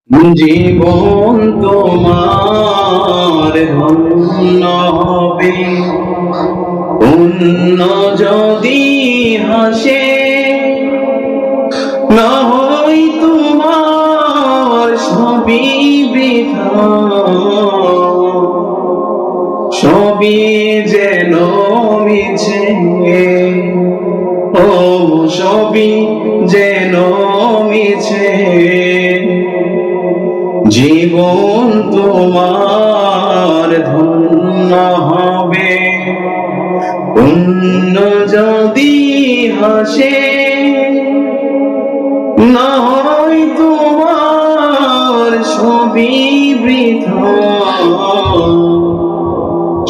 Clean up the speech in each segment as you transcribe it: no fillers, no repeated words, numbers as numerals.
জীবন তোমার ধন্য হবে, অন্য যদি হাসে, না হয় তোমার সবই বৃথা, সবই যেন মিছে, ও সবই যেন মিছে। জীবন তোমার ধন্য হবে, অন্য যদি হাসে, না হয় তোমার সবই বৃথা,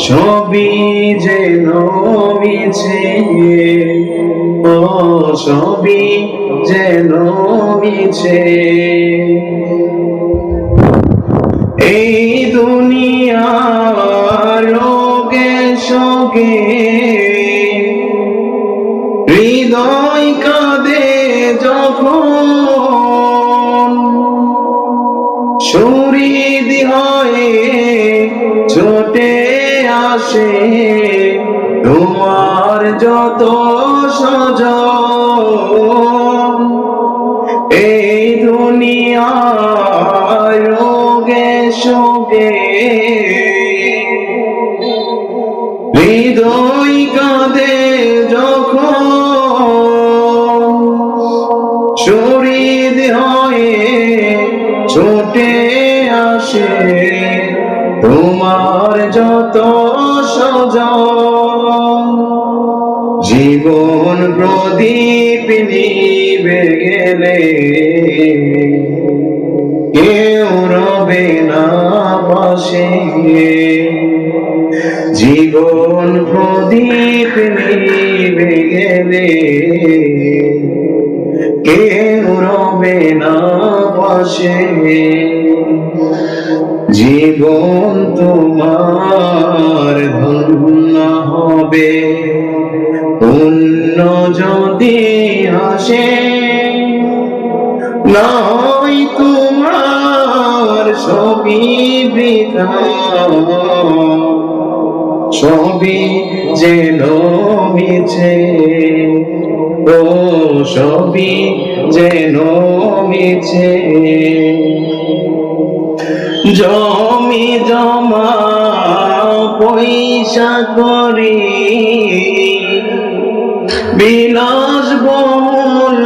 সবই যেন মিছে, ও সবই যেন মিছে। এই দুনিয়ার রোগে শোকে হৃদয় কাঁদে যখন, শরীর হয়ে ছোটে আসে তোমার যত স্বজন। এই দুনিয়ার রোগে শোকে হৃদয় কাঁদে যখন, শরীর হয়ে ছোটে আসে তোমার যত স্বজন। জীবন প্রদীপ নিভে গেলে কেউ রবে না পাশে, জীবন প্রদীপ নিভে গেলে কেউ রবে না পাশে। জীবন তোমার ধন্য হবে, অন্য যদি হাসে, না হয় তোমার সবই বৃথা, সবই যেন মিছে, ও সবই যেন মিছে। জমি জমা পয়সা করি বিলাস বহুল